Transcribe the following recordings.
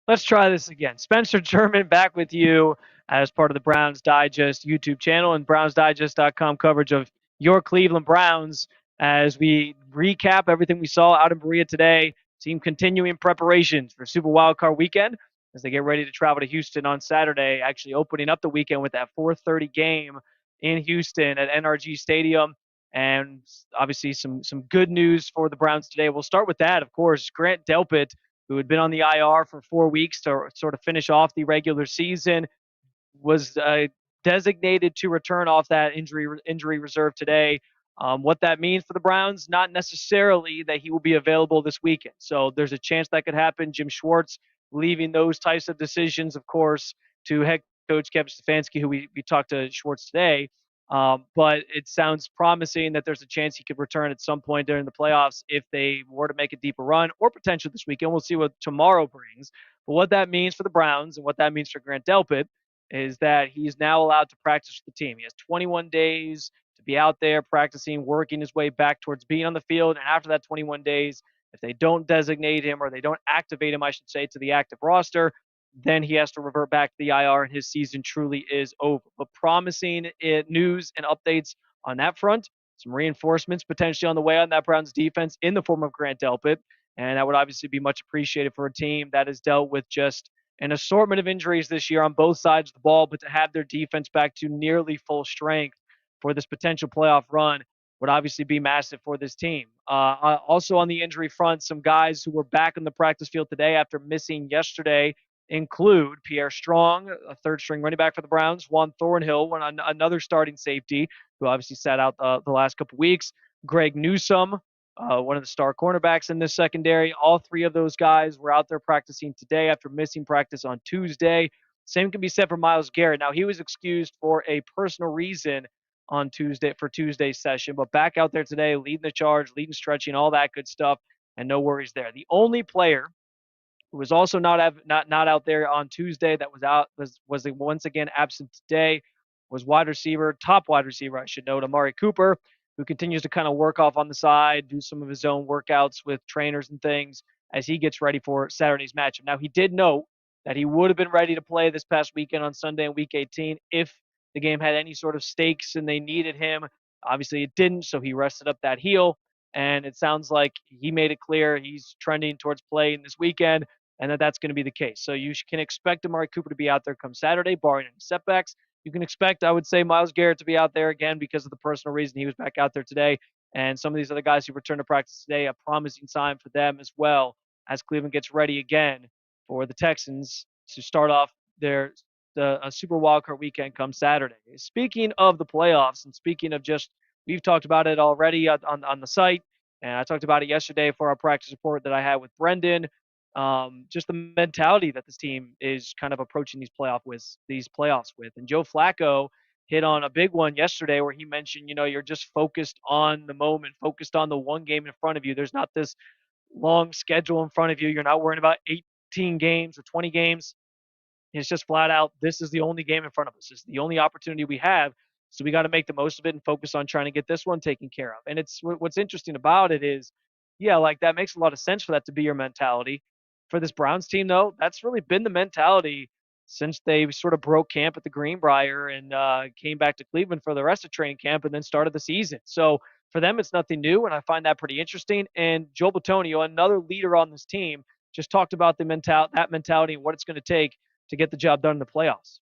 Let's try this again. Spencer German back with you as part of the Browns Digest YouTube channel and brownsdigest.com coverage of your Cleveland Browns as we recap everything we saw out in Berea today. Team continuing preparations for Super Wildcard weekend as they get ready to travel to Houston on Saturday, actually opening up the weekend with that 4:30 game in Houston at NRG Stadium. And obviously some good news for the Browns today. We'll start with that, of course. Grant Delpit, who had been on the IR for 4 weeks to sort of finish off the regular season, was designated to return off that injury reserve today. What that means for the Browns, not necessarily that he will be available this weekend. So there's a chance that could happen. Jim Schwartz leaving those types of decisions, of course, to head coach Kevin Stefanski, who we talked to Schwartz today. But it sounds promising that there's a chance he could return at some point during the playoffs if they were to make a deeper run, or potentially this weekend. We'll see what tomorrow brings. But what that means for the Browns and what that means for Grant Delpit is that he's now allowed to practice with the team. He has 21 days to be out there practicing, working his way back towards being on the field. And after that 21 days, if they don't designate him or they don't activate him, I should say, to the active roster, then he has to revert back to the IR and his season truly is over. But promising news and updates on that front. Some reinforcements potentially on the way on that Browns defense in the form of Grant Delpit. And that would obviously be much appreciated for a team that has dealt with just an assortment of injuries this year on both sides of the ball, but to have their defense back to nearly full strength for this potential playoff run would obviously be massive for this team. Also on the injury front, some guys who were back on the practice field today after missing yesterday include Pierre Strong, a third string running back for the Browns, Juan Thornhill, another starting safety who obviously sat out the last couple weeks, Greg Newsome, one of the star cornerbacks in this secondary. All three of those guys were out there practicing today after missing practice on Tuesday. Same can be said for Myles Garrett. Now, he was excused for a personal reason on Tuesday for Tuesday's session, but back out there today, leading the charge, leading stretching, all that good stuff, and no worries there. The only player who was also not out there on Tuesday that was once again absent today was top wide receiver, I should note, Amari Cooper, who continues to kind of work off on the side, do some of his own workouts with trainers and things as he gets ready for Saturday's matchup. Now, he did note that he would have been ready to play this past weekend on Sunday in Week 18 if the game had any sort of stakes and they needed him. Obviously, it didn't, so he rested up that heel. And it sounds like he made it clear he's trending towards playing this weekend and that's going to be the case. So you can expect Amari Cooper to be out there come Saturday, barring any setbacks. You can expect, I would say, Myles Garrett to be out there again because of the personal reason he was back out there today. And some of these other guys who returned to practice today, a promising sign for them as well as Cleveland gets ready again for the Texans to start off the Super Wildcard weekend come Saturday. Speaking of the playoffs and speaking of we've talked about it already on the site, and I talked about it yesterday for our practice report that I had with Brendan. Just the mentality that this team is kind of approaching these playoffs with. And Joe Flacco hit on a big one yesterday where he mentioned, you're just focused on the moment, focused on the one game in front of you. There's not this long schedule in front of you. You're not worrying about 18 games or 20 games. It's just flat out, this is the only game in front of us. This is the only opportunity we have. So we got to make the most of it and focus on trying to get this one taken care of. And it's what's interesting about it is, yeah, like that makes a lot of sense for that to be your mentality. For this Browns team, though, that's really been the mentality since they sort of broke camp at the Greenbrier and came back to Cleveland for the rest of training camp and then started the season. So for them, it's nothing new, and I find that pretty interesting. And Joe Bitonio, another leader on this team, just talked about that mentality and what it's going to take to get the job done in the playoffs.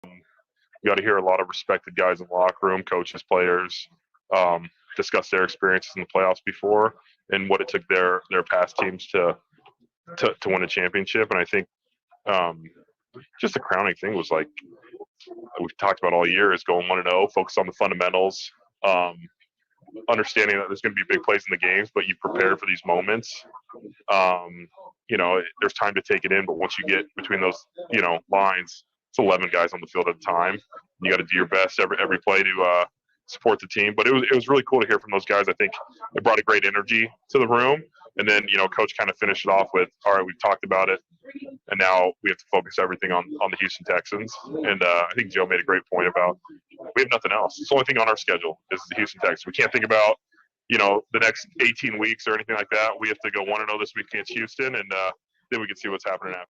You got to hear a lot of respected guys in the locker room, coaches, players, discuss their experiences in the playoffs before and what it took their past teams to win a championship. And I think just the crowning thing was like we've talked about all year is going 1-0, focus on the fundamentals, understanding that there's going to be big plays in the games, but you prepare for these moments. There's time to take it in, but once you get between those, lines, it's 11 guys on the field at a time. You got to do your best every play to support the team. But it was really cool to hear from those guys. I think it brought a great energy to the room. And then, coach kind of finished it off with, all right, we've talked about it, and now we have to focus everything on the Houston Texans. And I think Joe made a great point about we have nothing else. It's the only thing on our schedule is the Houston Texans. We can't think about, the next 18 weeks or anything like that. We have to go 1-0 this week against Houston, and then we can see what's happening after.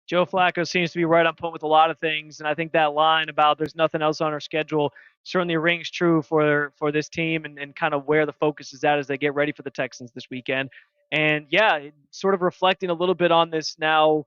Joe Flacco seems to be right on point with a lot of things, and I think that line about there's nothing else on our schedule certainly rings true for this team and kind of where the focus is at as they get ready for the Texans this weekend. And yeah, sort of reflecting a little bit on this now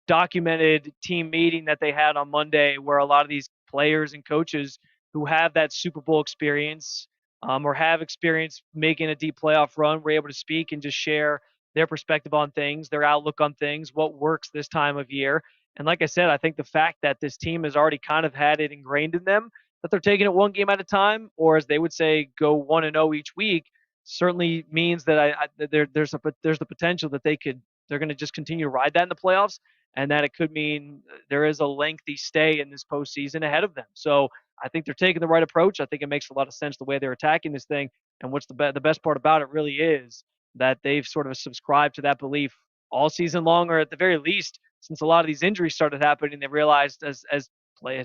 documented team meeting that they had on Monday, where a lot of these players and coaches who have that Super Bowl experience or have experience making a deep playoff run were able to speak and just share their perspective on things, their outlook on things, what works this time of year. And like I said, I think the fact that this team has already kind of had it ingrained in them that they're taking it one game at a time, or as they would say, go 1-0 each week, certainly means that there's the potential that they're going to just continue to ride that in the playoffs, and that it could mean there is a lengthy stay in this postseason ahead of them. So I think they're taking the right approach. I think it makes a lot of sense the way they're attacking this thing. And what's the best part about it really is that they've sort of subscribed to that belief all season long, or at the very least, since a lot of these injuries started happening, they realized as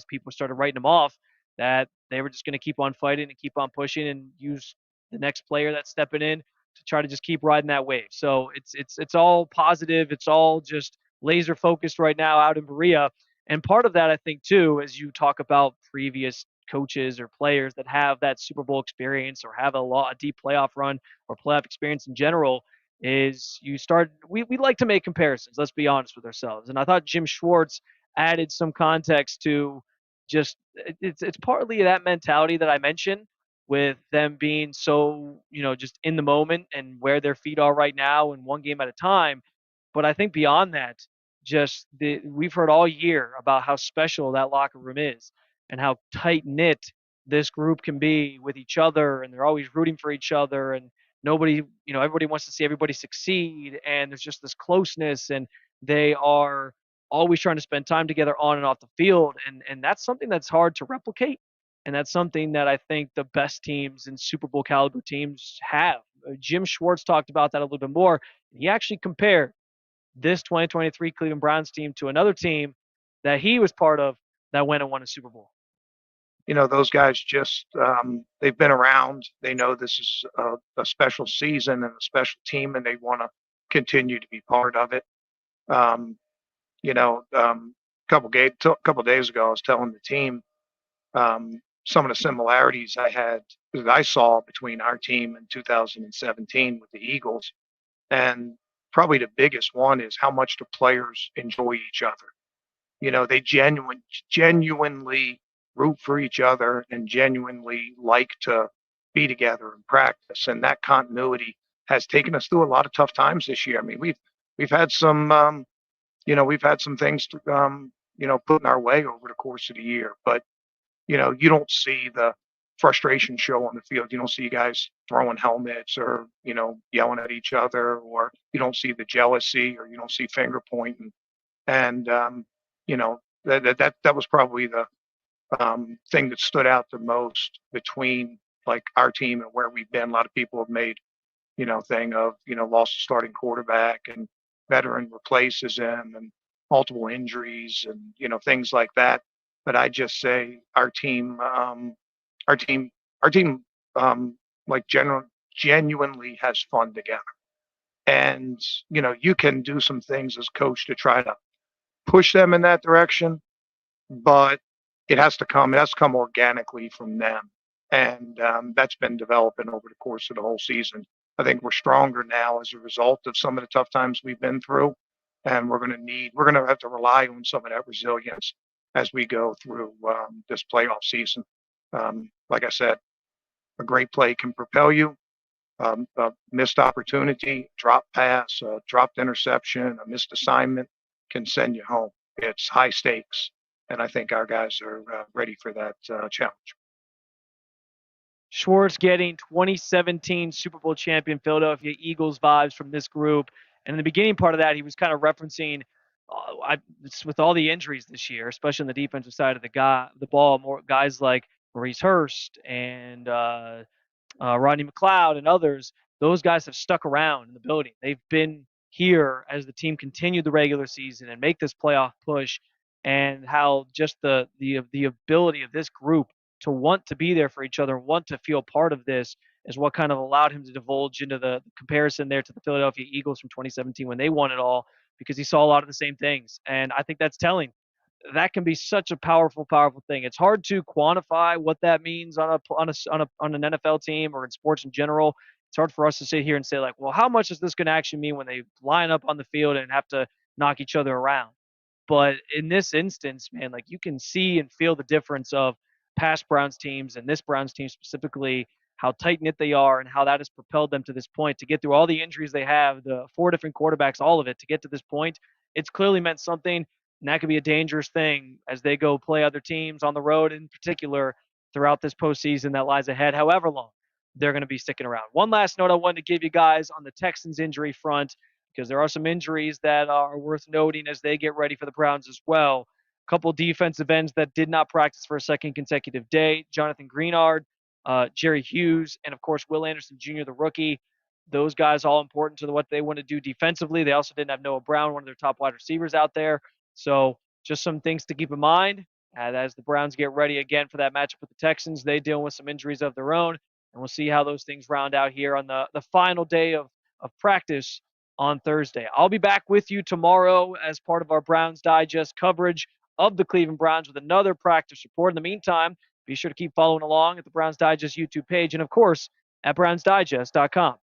people started writing them off that they were just going to keep on fighting and keep on pushing and use the next player that's stepping in to try to just keep riding that wave. So it's all positive. It's all just laser focused right now out in Berea. And part of that, I think, too, as you talk about previous coaches or players that have that Super Bowl experience or have a deep playoff run or playoff experience in general, is we like to make comparisons. Let's be honest with ourselves. And I thought Jim Schwartz added some context to just it's partly that mentality that I mentioned with them being so just in the moment and where their feet are right now and one game at a time. But I think beyond that, we've heard all year about how special that locker room is and how tight knit this group can be with each other, and they're always rooting for each other, and everybody wants to see everybody succeed, and there's just this closeness, and they are always trying to spend time together on and off the field, and that's something that's hard to replicate, and that's something that I think the best teams and Super Bowl caliber teams have. Jim Schwartz talked about that a little bit more. He actually compared this 2023 Cleveland Browns team to another team that he was part of that went and won a Super Bowl. Those guys just they've been around. They know this is a special season and a special team, and they want to continue to be part of it. Couple days ago, I was telling the team some of the similarities that I saw between our team in 2017 with the Eagles, and probably the biggest one is how much the players enjoy each other. They genuinely root for each other and genuinely like to be together and practice. And that continuity has taken us through a lot of tough times this year. I mean, we've had some things put in our way over the course of the year, but you don't see the frustration show on the field. You don't see guys throwing helmets or yelling at each other, or you don't see the jealousy, or you don't see finger pointing. And that was probably the thing that stood out the most between like our team and where we've been. A lot of people have made thing of lost a starting quarterback and veteran replaces him and multiple injuries and things like that. But I just say our team like genuinely has fun together. And you can do some things as coach to try to push them in that direction, but it has to come organically from them. And that's been developing over the course of the whole season. I think we're stronger now as a result of some of the tough times we've been through, and we're going to have to rely on some of that resilience as we go through this playoff season. Like I said, a great play can propel you. A missed opportunity, drop pass, a dropped interception, a missed assignment can send you home. It's high stakes, and I think our guys are ready for that challenge. Schwartz getting 2017 Super Bowl champion Philadelphia Eagles vibes from this group. And in the beginning part of that, he was kind of referencing with all the injuries this year, especially on the defensive side of the ball, more guys like Maurice Hurst and Rodney McLeod and others. Those guys have stuck around in the building. They've been here as the team continued the regular season and make this playoff push, and how just the ability of this group to want to be there for each other, want to feel part of this, is what kind of allowed him to divulge into the comparison there to the Philadelphia Eagles from 2017 when they won it all. because he saw a lot of the same things. And I think that's telling. That can be such a powerful, powerful thing. It's hard to quantify what that means on an NFL team or in sports in general. It's hard for us to sit here and say like, well, how much is this going to actually mean when they line up on the field and have to knock each other around? But in this instance, man, like you can see and feel the difference of past Browns teams and this Browns team specifically, how tight knit they are and how that has propelled them to this point to get through all the injuries they have, the four different quarterbacks, all of it to get to this point. It's clearly meant something. And that could be a dangerous thing as they go play other teams on the road, in particular, throughout this postseason that lies ahead, however long they're going to be sticking around. One last note I wanted to give you guys on the Texans injury front, because there are some injuries that are worth noting as they get ready for the Browns as well. A couple defensive ends that did not practice for a second consecutive day: Jonathan Greenard, Jerry Hughes, and of course Will Anderson Jr., the rookie. Those guys all important to what they want to do defensively. They also didn't have Noah Brown, one of their top wide receivers, out there. So just some things to keep in mind as the Browns get ready again for that matchup with the Texans. They deal with some injuries of their own, and we'll see how those things round out here on the final day of practice on Thursday. I'll be back with you tomorrow as part of our Browns Digest coverage of the Cleveland Browns with another practice report. In the meantime, be sure to keep following along at the Browns Digest YouTube page and, of course, at brownsdigest.com.